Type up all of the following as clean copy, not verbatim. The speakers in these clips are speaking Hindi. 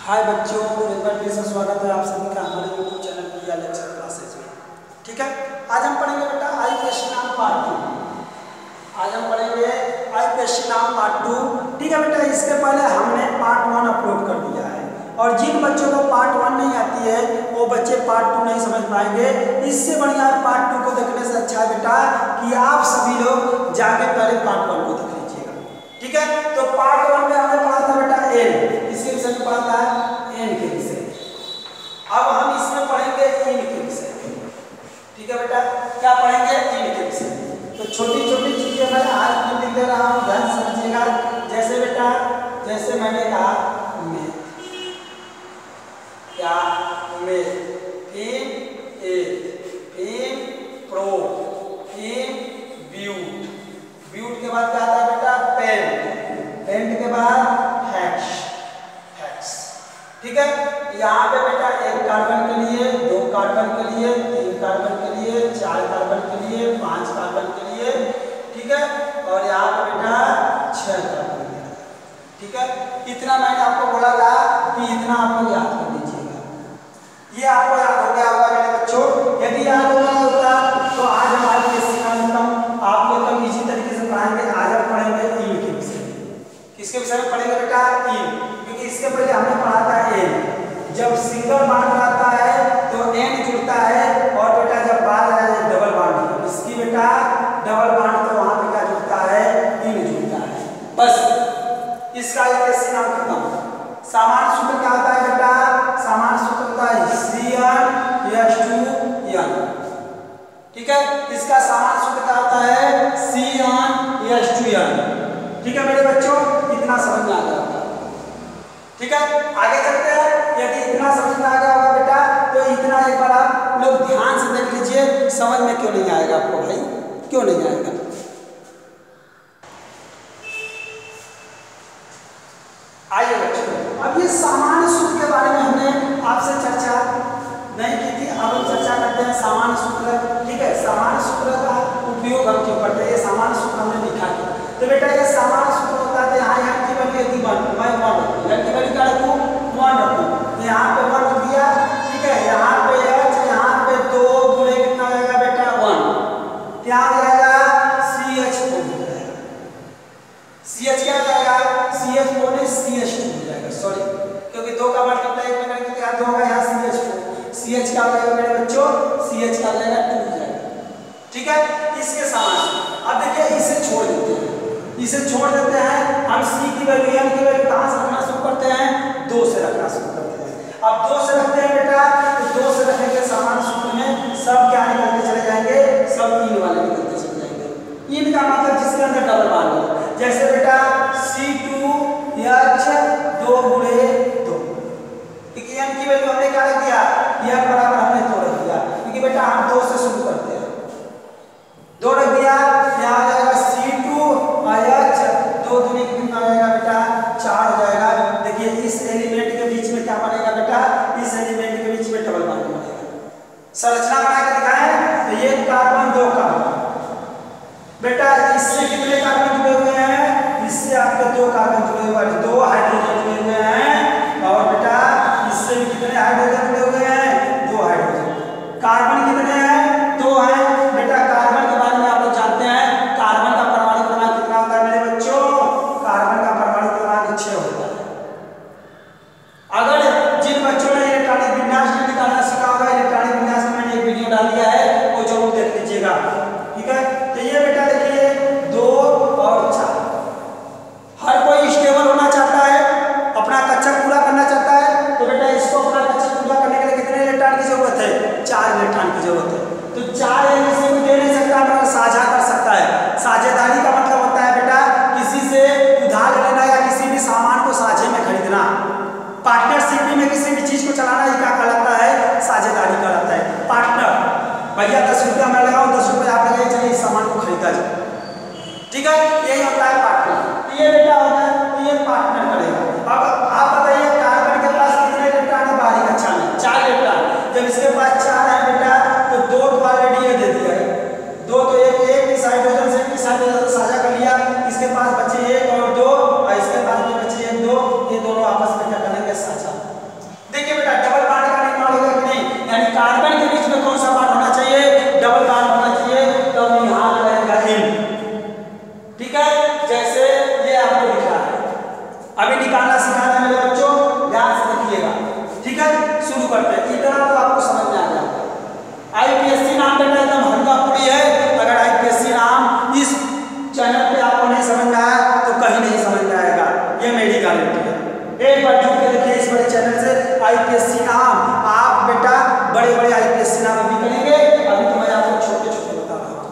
हाय बच्चों, एक बार फिर से स्वागत है आप सभी का हमारे यूट्यूब चैनल प्रिया लेक्चर क्लासेज में। ठीक है, आज हम पढ़ेंगे बेटा आई क्वेश्चन नाम पार्ट 2। आज हम पढ़ेंगे आई क्वेश्चन नाम पार्ट 2। ठीक है बेटा, इसके पहले हमने पार्ट 1 अपलोड कर दिया है और जिन बच्चों को पार्ट 1 नहीं आती है वो बच्चे पार्ट 2 नहीं समझ पाएंगे। इससे बढ़िया पार्ट 2 को देखने से अच्छा है बेटा कि आप सभी लोग जाके पहले पार्ट 1 को देख लीजिएगा। ठीक है, तो पार्ट 1 में हमने पढ़ा था बेटा एन, इसके विषय में पढ़ा था एन के विषय। अब हम इसमें पढ़ेंगे इन के विषय। ठीक है बेटा, क्या पढ़ेंगे? इन के विषय। तो छोटी छोटी चीजें मैं आज लिख दे रहा हूँ, ध्यान समझिएगा। जैसे बेटा, जैसे मैंने कहा में, क्या में, इन ए, इन प्रो, इन ब्यूट, ब्यूट के बाद क्या आता है बेटा? पेंट, पेंट के बाद हैक्स, हैक्स। ठीक है, यहाँ पे बेटा एक कार्बन के लिए, दो कार्बन के लिए, तीन कार्बन के लिए, चार कार्बन के लिए, पांच कार्बन के लिए। ठीक है, और यहाँ पे बेटा 6 कार्बन के लिए। ठीक है, इतना मैंने आपको बोला था कि इतना आप लोग याद कर लीजिएगा। ये आपको याद हो गया होगा मेरे बच्चों। यदि याद हो गया होता तो आज हमारे लिए सिखाता आप लोग को इसी तरीके से पढ़ाएंगे। आज हम पढ़ेंगे इन के विषय में। किसके विषय में पढ़ेंगे बेटा? इन, क्योंकि इसके पहले हमने पढ़ा था एन। जब सिंगल बॉन्ड रहता है तो एन जुड़ता है, और बेटा जब बात आ जाए डबल बॉन्ड, इसकी बेटा डबल बॉन्ड तो वहां पे क्या जुड़ता है? इन जुड़ता है। बस इसका एक नाम खत्म। सामान्य सूत्र क्या होता है बेटा? सामान्य सूत्र होता है CnH2n। ठीक है, इसका सामान्य सूत्र क्या होता है? CnH2n। ठीक है मेरे बच्चों, इतना समझ में आ गया होगा। ठीक है, आगे चलते हैं। यदि इतना समझ में आ गया होगा बेटा तो इतना एक बार आप लोग ध्यान से देख लीजिए। समझ में क्यों नहीं आएगा आपको भाई? क्यों नहीं आएगा? आइए बच्चों, अब ये सामान्य सूत्र के बारे में हमने आपसे चर्चा नहीं की थी, अब हम चर्चा करते हैं सामान्य सूत्र। ठीक है, सामान्य सूत्र का उपयोग हम क्यों करते हैं? ये सामान्य सूत्र हमने लिखा है। तो बेटा ये सामान्य सूत्र होता है, यहाँ यहाँ की वैल्यू यदि 1, मैं 1 रखूँ, यहाँ की वैल्यू क्या रखूँ? 1 रखूँ, तो यहाँ पे 1 रख दिया। ठीक है, यहाँ पे H, यहाँ पे 2 गुणे कितना हो जाएगा बेटा? 1। क्या हो जाएगा? CH4 हो जाएगा। CH क्या हो जाएगा? CH4 ने CH2 हो जाएगा। सॉरी, क्योंकि 2 का मल्टीप्लाई में करेंगे तो क्या होगा? यहाँ CH4, CH क्या हो जाएगा मेरे बच्चों? CH क्या हो जाएगा? 2 हो जाएगा। ठीक है, इसके समान। अब देखिए इसे छोड़ देते हैं, इसे छोड़ देते हैं। हम C की वैल्यू, N की वैल्यू कहाँ से रखना शुरू करते हैं? 2 से रखना शुरू करते हैं। अब 2 से रखते हैं बेटा, तो 2 से रखने के समान सूत्र में सब क्या निकलते चले जाएंगे? सब इन वाले निकलते चले जाएंगे। इन का मतलब जिसके अंदर डबल बॉन्ड हो, जैसे बेटा C2H 2 गुणे 2। N की वैल्यू हमने क्या रख दिया? N बराबर हमने 2 रख दिया, क्योंकि बेटा हम 2 से शुरू करते हैं। 2 रख दिया, यहाँ आ जाएगा C2H 2 दूनी कितना हो जाएगा बेटा? 4 हो जाएगा। देखिए इस एलिमेंट के बीच में क्या बनेगा बेटा? इस एलिमेंट के बीच में डबल बॉन्ड बनेगा। संरचना बना के दिखाएं तो ये कार्बन 2 कार्बन बेटा, इससे कितने कार्बन जुड़े हुए हैं? इससे आपके 2 कार्बन जुड़े हुए हैं, 2 हाइड्रोजन जुड़े हुए हैं। और बेटा इससे भी कितने हाइड्रोजन जुड़े हुए हैं? 2 हाइड्रोजन। कार्बन कितने हैं? 2 हैं बेटा। कार्बन के बारे में आप लोग जानते हैं, कार्बन का परमाणु क्रमांक कितना होता है मेरे बच्चों? कार्बन का परमाणु क्रमांक 6 होता है। अगर जिन बच्चों ने इलेक्ट्रॉनिक विन्यास में निकालना सीखा होगा, इलेक्ट्रॉनिक विन्यास में मैंने एक वीडियो डाल दिया है, वो जरूर देख लीजिएगा। ठीक है, तो ये बेटा देखिए 2 और 4। हर कोई स्टेबल होना चाहता है, अपना कक्षा पूरा करना चाहता है, तो बेटा इसको अपना कक्षा पूरा करने के लिए कितने इलेक्ट्रॉन की जरूरत है? 4 इलेक्ट्रॉन की जरूरत है। तो 4 किसी को दे नहीं सकता, मगर साझा कर सकता है। साझेदारी का मतलब होता है बेटा किसी से उधार लेना या किसी भी सामान को साझे में खरीदना। पार्टनरशिप में किसी भी चीज को चलाना, ये क्या कहलाता है? साझेदारी कहलाता है। पार्टनर, भैया 10 रुपया मैं लगाऊं, 10 रुपये आप लगाइए, चलिए इस सामान को खरीदा जाए। ठीक है, यही होता है पार्टनर। तो ये बेटा होता है, तो ये पार्टनर करेगा। अब आप बताइए कार्बन के पास कितने इलेक्ट्रॉन है? बाहरी कक्षा में 4 इलेक्ट्रॉन। जब इसके पास 4 है बेटा, तो 2 तो ऑलरेडी ये दे दिया है, 2 तो एक इस हाइड्रोजन से इस हाइड्रोजन से साझा कर लिया। इसके पास बचे 1 और 2, और इसके पास भी बचे 1 2। ये दोनों आपस में क्या करेंगे? साझा। अभी निकालना सिखाना है मेरे बच्चों, ध्यान से देखिएगा, ठीक है। शुरू करते हैं, इतना तो आपको समझ में आ गया। आईपीएससी नाम बेटा एकदम हल्का-फुल्की है। अगर आईपीएससी नाम इस चैनल पे आपको नहीं समझ में आया तो कहीं नहीं समझ में आएगा, ये मेरी गारंटी है। एक बार जुड़ के देखिए इस बड़े चैनल से, आईपीएससी नाम आप बेटा बड़े-बड़े आईपीएससी नाम अभी करेंगे, अभी तो मैं आपको छोटे-छोटे बता रहा हूँ।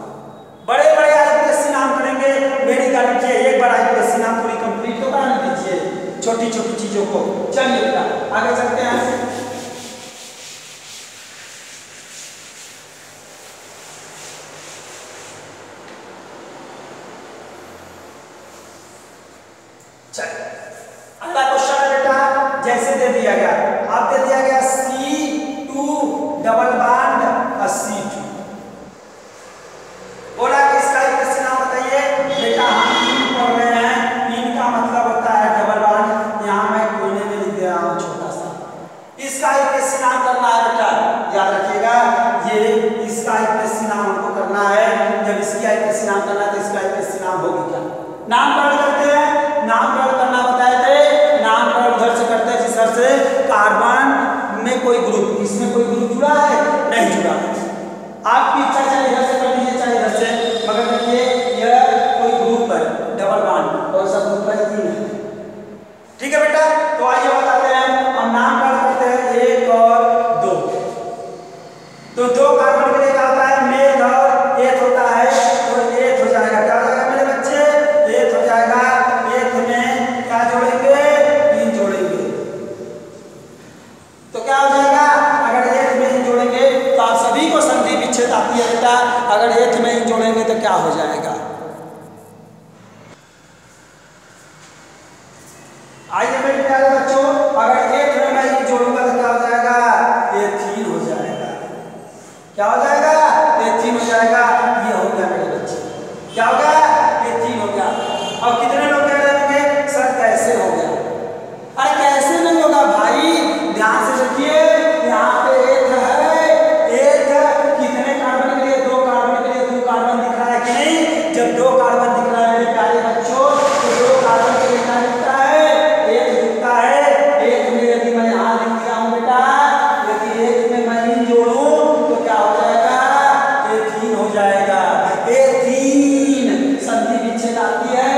बड़े-बड़े आईपीएससी नाम करेंगे, मेरी गारंटी है। एक बार आईपीएससी नाम पूरी कंप्लीट तो कराने दीजिए छोटी-छोटी चीजों को। चलिए बेटा आगे चलते हैं। अगला क्वेश्चन है बेटा, जैसे दे दिया गया, अब दे दिया गया C2 डबल बॉन्ड C2, बोला कि इसका आईपीएससी नाम बताइए। बेटा हम इन पढ़ रहे हैं, इनका मतलब होता है डबल बॉन्ड। यहाँ मैं कोने में लिख दे रहा हूँ छोटा सा। इसका आईपीएससी नाम करना है बेटा, याद रखिएगा, ये इसका आईपीएससी नाम हमको करना है। जब इसकी आईपीएससी नाम करना है तो इसका आईपीएससी नाम होगी क्या? नामकरण करते हैं, नामकरण करना बताए थे। नामकरण उधर से करते हैं जिस तरह से कार्बन में कोई ग्रुप, इसमें कोई ग्रुप जुड़ा है नहीं जुड़ा। आपकी इच्छा चाहे इधर से कर लीजिए चाहे इधर से, मगर देखिए यह कोई ग्रुप है डबल बॉन्ड, और सब ग्रुप है 3 है, ठीक है बेटा। तो आइए बताते हैं, हम नामकरण करते हैं 1 और 2। तो 2 कार्बन के लिए क्या होता है, मेथ और एथ होता है, तो एथ हो जाएगा। क्या हो जाएगा मेरे बच्चे, एथ हो जाएगा। एथ में क्या जोड़ेंगे, 3 जोड़ेंगे, तो क्या हो जाएगा, अगर एथ में ही जोड़ेंगे तो आप सभी को संधि विच्छेद आती है बेटा। अगर एथ में ही जोड़ेंगे तो क्या हो जाएगा, आइए मेरे प्यारे बच्चों, अगर एथ में मैं ही जोड़ूंगा तो क्या हो जाएगा, एथीन हो जाएगा। क्या हो जाएगा, एथीन हो जाएगा। ये हो गया मेरे बच्चे, क्या हो गया, एथीन हो गया। और कितने लोग कह रहे होंगे सर कैसे हो गया? अरे कैसे नहीं होगा भाई, ध्यान से देखिए, यहाँ पे एथ है, एथ कितने कार्बन के लिए, 2 कार्बन के लिए 2 कार्बन दिख रहा है कि नहीं? जब 2 कार्बन दिख रहा है मेरे प्यारे बच्चों, तो 2 कार्बन के लिए क्या दिखता है, एथ दिखता है। एथ में यदि मैं यहाँ लिख दिया हूँ बेटा, यदि एथ में मैं इन जोड़ूं तो क्या हो जाएगा, एथीन हो जाएगा। एथीन संधि विच्छेद आती है,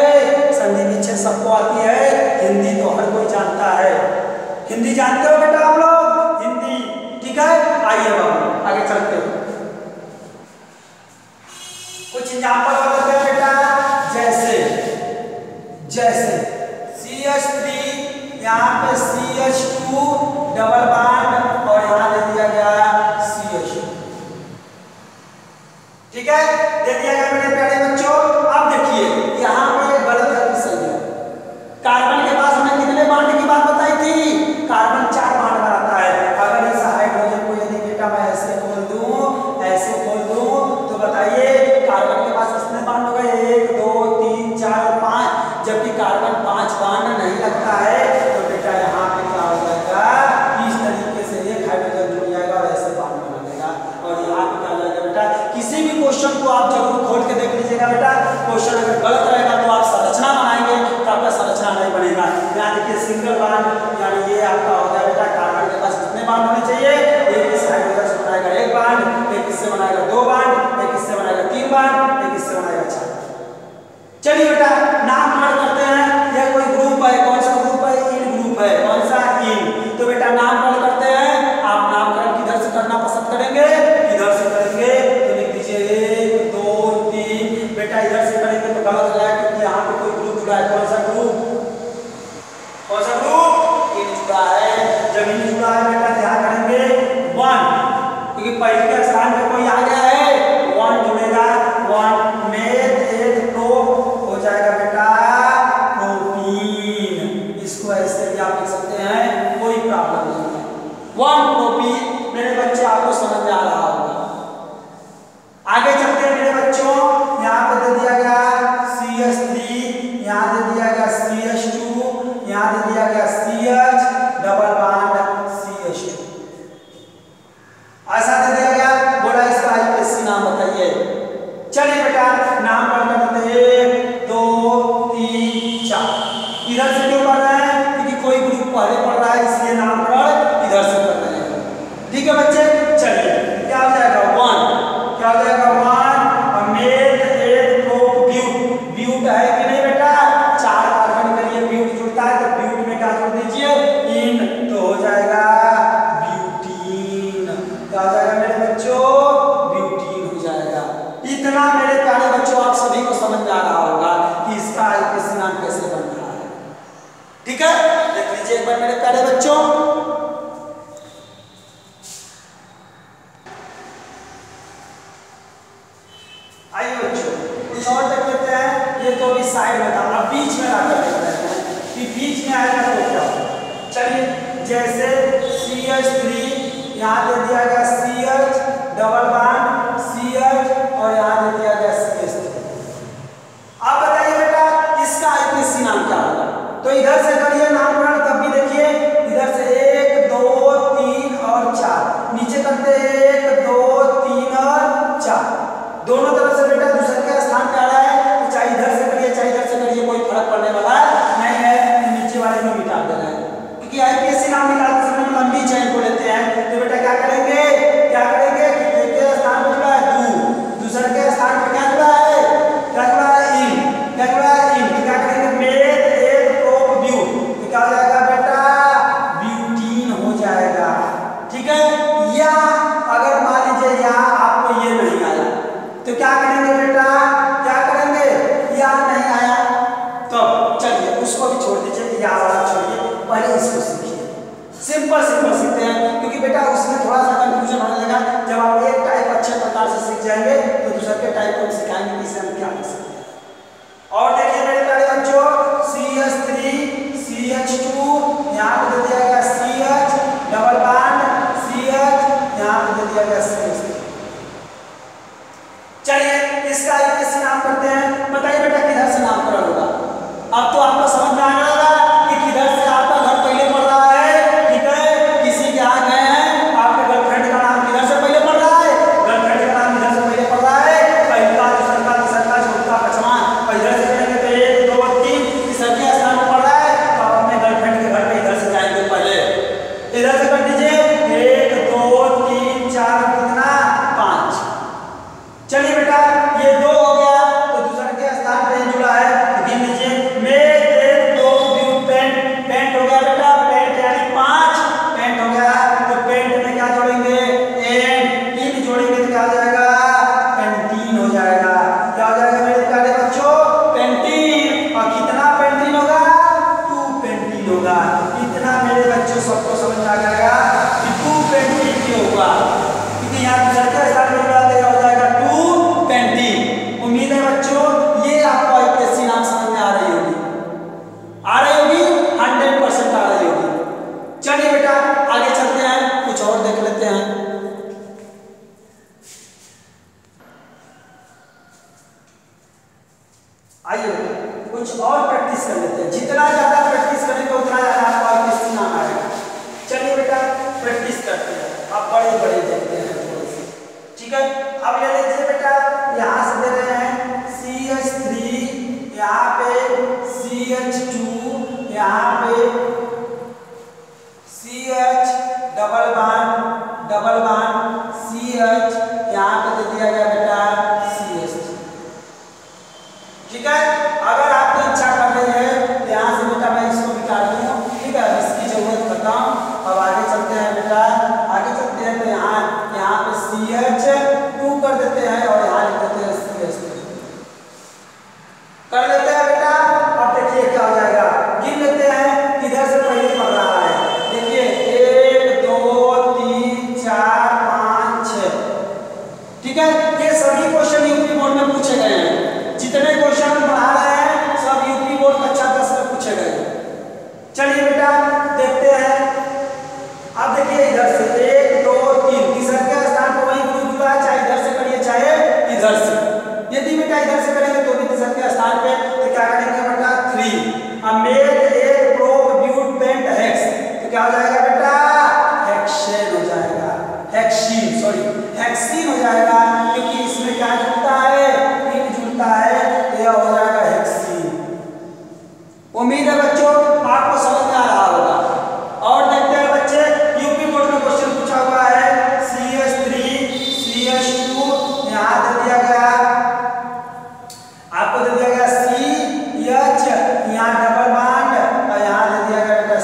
संधि विच्छेद सबको आती है, हिंदी तो हर कोई जानता है। हिंदी जानते हो बेटा आप लोग, हिंदी, ठीक है। आइए बाबू आगे चलते हो, कुछ एग्जाम्पल बताते हैं बेटा। जैसे CH3, यहाँ पे CH2 डबल बॉन्ड और यहाँ दे दिया गया CH2, ठीक है, दे दिया गया मेरे प्यारे बच्चों। अब देखिए यहाँ पे गलत है कि सही है। कार्बन के पास हमने कितने बॉन्ड की बात बताई थी, कार्बन 4 बॉन्ड बनाता है। अगर इस हाइड्रोजन को यदि बेटा मैं ऐसे खोल दूं तो बताइए कार्बन के पास कितने बॉन्ड हो गए, 1 2 3 4 5, जबकि कार्बन 5 बॉन्ड नहीं लगता है। तो बेटा यहाँ पे क्या हो जाएगा, इस तरीके से एक हाइड्रोजन जुड़ जाएगा और ऐसे बॉन्ड बना देगा। और यहाँ पे क्या हो जाएगा बेटा, किसी भी क्वेश्चन को आप जरूर खोल के देख लीजिएगा बेटा। क्वेश्चन अगर गलत रहेगा तो आप संरचना बनाएंगे तो आपका संरचना नहीं बनेगा। यहाँ देखिए सिंगल बॉन्ड, यानी ये आपका हो गया बेटा, कार्बन के पास कितने बॉन्ड होने चाहिए, एक इस हाइड्रोजन से बनाएगा 1 बॉन्ड, एक इससे बनाएगा 2 बॉन्ड, एक इससे बनाएगा 3 बॉन्ड, एक इससे बनाएगा 4। चलिए बेटा नामकरण करते हैं। यह कोई ग्रुप है, कौन सा ग्रुप है, इन ग्रुप है, कौन सा, इन। तो बेटा नामकरण करते हैं। आप नामकरण किधर से करना पसंद करेंगे, इधर से करेंगे, तो लिख दीजिए 1 2 3। बेटा इधर से करेंगे तो गलत हो जाएगा, क्योंकि यहाँ पे कोई ग्रुप जुड़ा है। कौन सा ग्रुप, इन जुड़ा है। जब इन जुड़ा है बेटा ध्यान करेंगे 1, क्योंकि पहले के स्थान पे कोई आ गया है, 1 जुड़ेगा। 1 मेथ एथ प्रो हो जाएगा बेटा प्रोपीन। इसको ऐसे भी आप लिख सकते हैं, कोई प्रॉब्लम नहीं है। 1 प्रोपीन मेरे बच्चे आपको समझ में आ रहा होगा। आगे चलते हैं मेरे बच्चों, यहाँ पे दे दिया गया CH3, यहाँ दे दिया गया CH2, यहाँ दे दिया गया CH डबल बॉन्ड CH2, ऐसा दे दिया गया। बोला इसका आईपीएससी नाम बताइए। चलिए बेटा नाम करते हैं 1 2 3 4। इधर से क्यों कर रहे हैं, क्या जोड़ दीजिए, इन, तो हो जाएगा ब्यूटीन। क्या हो जाएगा मेरे बच्चों, ब्यूटीन हो जाएगा। इतना मेरे प्यारे बच्चों आप सभी को समझ में आ रहा होगा कि इसका आईपीएससी नाम कैसे बन रहा है। ठीक है, देख लीजिए एक बार मेरे प्यारे बच्चों। आइए बच्चों कुछ और देख लेते हैं। ये तो अभी साइड में था, अब बीच में आकर देख लेते हैं कि बीच में आएगा तो क्या होगा। चलिए जैसे CH3 यहाँ दे दिया गया CH डबल बॉन्ड CH और यहाँ दे दिया गया CH3। आप बताइए बेटा इसका आईपीएससी नाम क्या होगा। तो इधर से करिए नामकरण, तब भी देखिए इधर से 1 2 3 और 4, नीचे करते 1 2 3 और 4, दोनों तरफ से बेटा दूसरे के स्थान पे आ रहा है, तो चाहे इधर से करिए चाहे इधर से करिए कोई फर्क पड़ने वाला नहीं है, नीचे वाले में मिटा देना है। क्योंकि आईपीएससी नाम निकालते समय लंबी चेन को लेते हैं, तो बेटा क्या करेंगे कि एक के स्थान पे जुड़ा है 2, दूसरे के स्थान पे क्या जुड़ा है इन, तो क्या करेंगे मेथ एक प्रोप ब्यूट, तो क्या हो जाएगा बेटा ब्यूटीन हो जाएगा। ठीक है, या अगर मान लीजिए यहाँ आपको ये नहीं आया तो क्या करेंगे बेटा, क्या करेंगे, या नहीं आया तो चलिए उसको भी छोड़ दीजिए, या वाला छोड़िए, पहले इसको सीखिए। सिंपल सीखते हैं, क्योंकि बेटा उसमें थोड़ा सा कंफ्यूजन होने लगा। जब आप एक टाइप अच्छे प्रकार से सीख जाएंगे तो दूसरे के टाइप को सिखाएंगे कि इसे हम क्या कर सकते हैं। और देखिए मेरे प्यारे बच्चों CH3 CH2 यहाँ पे दे दिया गया CH डबल बॉन्ड CH यहाँ पे दे दिया गया CH3। चलिए इसका आईपीएससी नाम करते हैं। बताइए बेटा किधर से नामकरण होगा। अब तो आपको समझ में आने लगा कि किधर से आपका घर पहले पढ़ रहा है। ठीक है, किसी के यहाँ गए हैं, आपके गर्लफ्रेंड का नाम किधर से पहले पढ़ रहा है, गर्लफ्रेंड का नाम इधर से पहले पढ़ रहा है, पहला दूसरा तीसरा चौथा पांचवा, और इधर से करेंगे तो 1 2 3 तीसरे स्थान पर पढ़ रहा है, तो आप अपने गर्लफ्रेंड के घर पे इधर से जाएंगे, पहले इधर से कर दीजिए 1 2 3 4 कितना 5। चलिए बेटा ये 2 हो गया, तो दूसरे के स्थान पे जुड़ा है, गिन लीजिए मेथ एक प्रोप ब्यूट पेंट हो गया बेटा, पेंट यानी 5 पेंट हो गया, तो पेंट में क्या जोड़ेंगे एन, इन जोड़ेंगे तो क्या हो जाएगा पेंटीन हो जाएगा। क्या हो जाएगा मेरे प्यारे बच्चों पेंटीन। और कितना पेंटीन होगा 2 पेंटीन होगा। इतना मेरे बच्चों सबको समझ में आ जाएगा कि 2 पेंटीन क्यों होगा, क्योंकि यहाँ दूसरे के स्थान पे जुड़ा देगा हो जाएगा 2 पेंटीन। उम्मीद है बच्चों ये आपको आईपीएससी नाम समझ में आ रही होगी 100% आ रही होगी। चलिए बेटा आगे चलते हैं, कुछ और देख लेते हैं। आइए कुछ और प्रैक्टिस कर लेते हैं। जितना ज्यादा प्रैक्टिस करेंगे उतना ज्यादा आपको आईपीएससी नाम आएगा। चलिए बेटा प्रैक्टिस करते हैं, अब बड़े देखते हैं थोड़े से। ठीक है, अब ले लीजिए बेटा यहाँ से दे रहे हैं CH3 यहाँ पे CH2 यहाँ पे CH डबल बॉन्ड CH यहाँ पे दे दिया गया बेटा CH3। ठीक है, अगर आपको इच्छा कर रही है तो यहाँ से बेटा मैं इसको मिटा दूँ। ठीक है, इसकी जरूरत करता हूँ। अब आगे चलते हैं बेटा, आगे चलते हैं तो यहाँ पे CH2 कर देते हैं और यहाँ लिख देते हैं CH3 कर लेते हैं बेटा। अब देखिए क्या हो जाएगा, गिन लेते हैं किधर से पहले पढ़ रहा है। देखिए 1 2 3 4 5 6। ठीक है, ये सभी क्वेश्चन यूपी बोर्ड में पूछे गए हैं। जितने क्वेश्चन पढ़ा रहे हैं सब यूपी बोर्ड कक्षा 10 में पूछे गए हैं। चलिए बेटा देखते हैं। अब देखिए इधर से 1 2 3 तीसरे के स्थान पर वही ग्रुप जुड़ा है, चाहे इधर से करिए चाहे इधर से। यदि बेटा इधर से करेंगे तो भी तीसरे के स्थान पे तो क्या करेंगे बेटा 3। अब मेथ एक प्रोप ब्यूट पेंट हेक्स, तो क्या हो जाएगा बेटा हेक्सेन हो जाएगा, हेक्सीन हो जाएगा, क्योंकि इसमें क्या जुड़ता है इन जुड़ता है, तो यह हो जाएगा हेक्सीन। उम्मीद है बच्चों आपको समझ में आ रहा होगा। और देखते हैं बच्चे यूपी बोर्ड में क्वेश्चन पूछा हुआ है CH3 CH2 यहाँ दे दिया गया, आपको दे दिया गया CH यहाँ डबल बॉन्ड और यहाँ दे दिया गया बेटा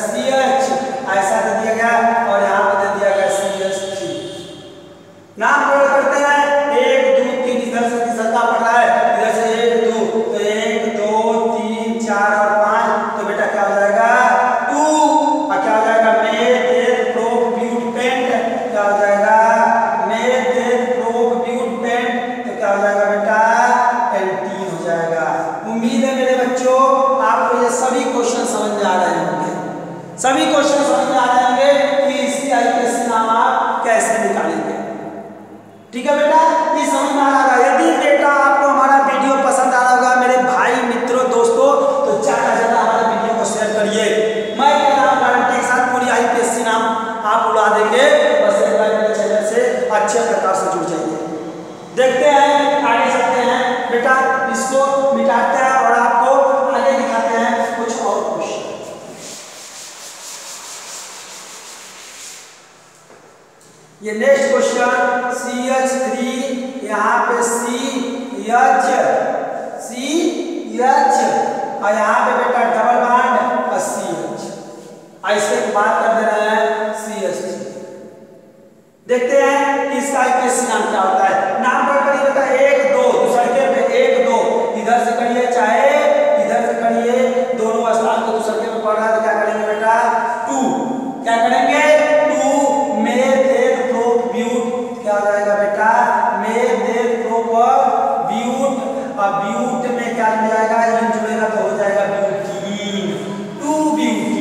सभी क्वेश्चन समझ में आ जाएंगे कि इसकी आईपीएससी नाम आप कैसे निकालेंगे। ठीक है बेटा, ये समझ में आ रहा है। यदि बेटा आपको हमारा वीडियो पसंद आ रहा होगा मेरे भाई मित्रों दोस्तों, तो ज्यादा ज्यादा हमारे वीडियो को शेयर करिए। मैं कह रहा हूँ गारंटी के साथ पूरी आईपीएससी नाम आप उड़ा देंगे। बस एक बार मेरे चैनल से अच्छे प्रकार से जुड़ जाइए। देखते हैं, आगे चलते हैं बेटा, इसको मिटाते हैं और आपको आगे दिखाते हैं कुछ और क्वेश्चन। ये नेक्स्ट क्वेश्चन CH3, यहाँ पे CH और यहाँ पे बेटा डबल बॉन्ड और CH, ऐसे बात कर दे रहे हैं CH3। देखते हैं कि इसका आईपीएससी नाम क्या होता है। नाम पर करिए बेटा 1 2, दूसरे पे 1 2, इधर से करिए चाहे इधर से करिए, दोनों स्थान को दूसरे पे पढ़ रहा है तो क्या करेंगे बेटा 2, क्या करेंगे 2 में देख प्रोप ब्यूट, क्या हो जाएगा बेटा में देख प्रोप ब्यूट, और ब्यूट में क्या मिल जाएगा इन जुड़ेगा तो हो जाएगा ब्यूटीन, 2 ब्यूटीन।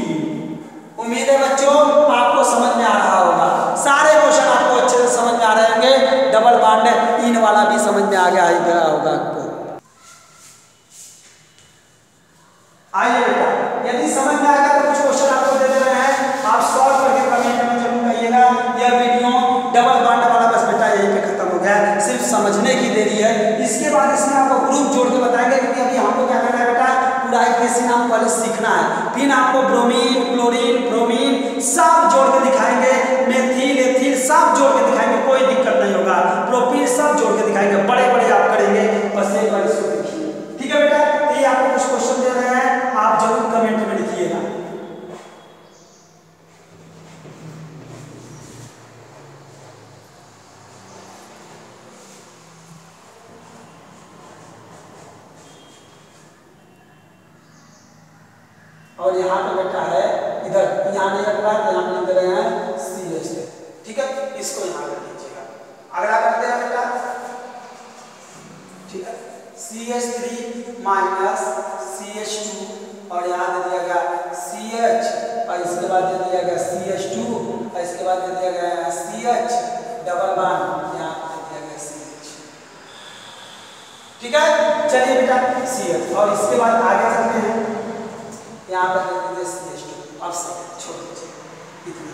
उम्मीद है बच्चों आपको समझ में आ रहा होगा, सारे क्वेश्चन आपको अच्छे से समझ में आ रहे होंगे। डबल बॉन्ड इन वाला भी समझ में आ गया होगा आपको। आइए बेटा, यदि समझ में आ गया तो कुछ क्वेश्चन आपको दे दे रहे हैं, आप सॉल्व करके कमेंट में जरूर कहिएगा। यह वीडियो डबल बॉन्ड वाला बस बेटा यहीं पे खत्म हो गया, सिर्फ समझने की देरी है। इसके बाद इसमें आपको ग्रुप जोड़ के बताएंगे, क्योंकि अभी हमको क्या करना है बेटा पूरा आईपीएससी नाम पहले सीखना है, फिर आपको ब्रोमीन क्लोरीन ब्रोमीन सब जोड़ के दिखाएंगे, मेथिल एथिल सब जोड़ के दिखाएंगे, कोई दिक्कत नहीं होगा, प्रोपीन सब जोड़ के दिखाएंगे, बड़े बड़े आप करेंगे। बस एक बार इसको देखिए, ठीक है बेटा। ये आपको कुछ क्वेश्चन दे रहे हैं, आप जरूर कमेंट में लिखिएगा। और यहाँ पे बेटा है इधर, यहाँ नहीं रख रहा है, यहाँ पे लिख रहे हैं CH, ठीक है, इसको यहाँ कर लीजिएगा। अगला करते हैं बेटा, ठीक है, CH3 माइनस CH2 और यहाँ दे दिया गया CH, और इसके बाद दे दिया गया CH2 और इसके बाद दे दिया गया CH डबल बॉन्ड, यहाँ दे दिया गया CH, ठीक है। चलिए बेटा CH, और इसके बाद आगे चलते हैं, यहाँ पर दे दीजिए CH2, अब छोड़ दीजिए इतना।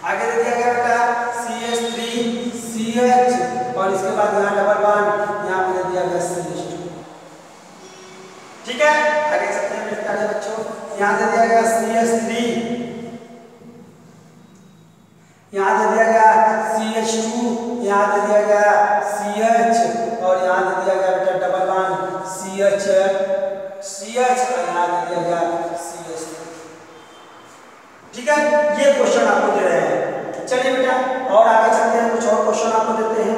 आगे दे दिया गया बेटा CH3 CH और इसके बाद यहाँ डबल बॉन्ड, यहाँ पे दे दिया गया CH2, ठीक है। आगे चलते हैं मेरे प्यारे बच्चों, यहाँ दे दिया गया CH3, यहाँ दे दिया गया CH2, यहाँ दे दिया गया CH और यहाँ दे दिया गया बेटा डबल बॉन्ड CH और यहाँ दे दिया गया CH, ठीक है। ये क्वेश्चन आपको दे रहे हैं। चलिए बेटा और आगे चलते हैं, कुछ और क्वेश्चन आपको देते हैं।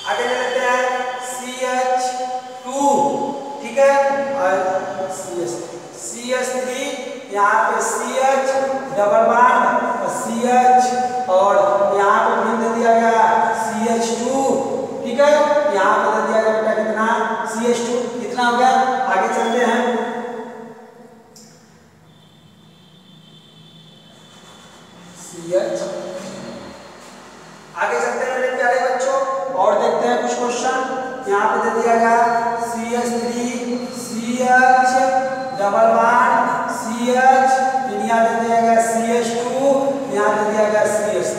आगे चलते हैं CH2, ठीक है, और CH3, यहाँ पे CH डबल बॉन्ड और CH और यहाँ पे भी दे दिया गया CH2, ठीक है। यहाँ पे दे दिया गया बेटा कितना CH2, कितना हो गया। आगे चलते हैं, CH, आगे चलते हैं मेरे प्यारे बच्चों और देखते हैं कुछ क्वेश्चन। यहाँ पे दे दिया गया CH3 CH double bond CH, फिर यहाँ दे दिया गया CH2, यहाँ दे दिया गया CH3।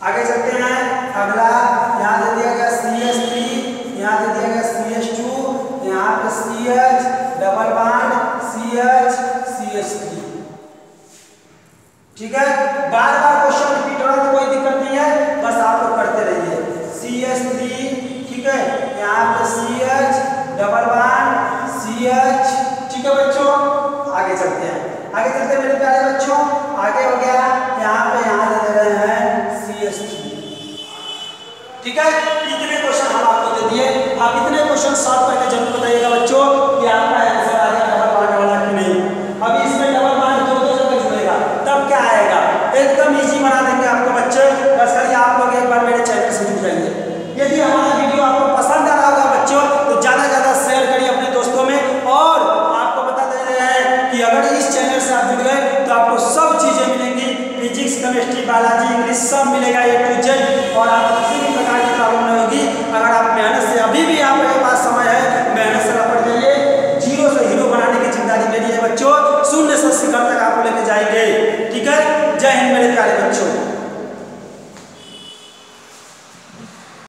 आगे चलते हैं, अगला यहाँ दे दिया गया CH3, यहाँ दे दिया गया CH2, यहाँ पे CH double bond CH CH3, ठीक है। बार बार क्वेश्चन रिपीट हो रहा है तो कोई दिक्कत नहीं है, बस आप लोग करते रहिए। CH3, ठीक है, यहाँ पे CH डबल बॉन्ड CH, ठीक है बच्चों। आगे चलते हैं, आगे चलते हैं मेरे प्यारे बच्चों, आगे हो गया यहाँ पे, यहाँ दे रहे हैं CH3, ठीक है। इतने क्वेश्चन हम आपको दे दिए, आप इतने क्वेश्चन सॉल्व करके जरूर बताइएगा बच्चों कि आपका आंसर आ गया डबल बॉन्ड वाला कि नहीं। अभी इसमें डबल बॉन्ड दो जगह जुड़ेगा, तब क्या आएगा, एक बायोलॉजी, इंग्लिश सब मिलेगा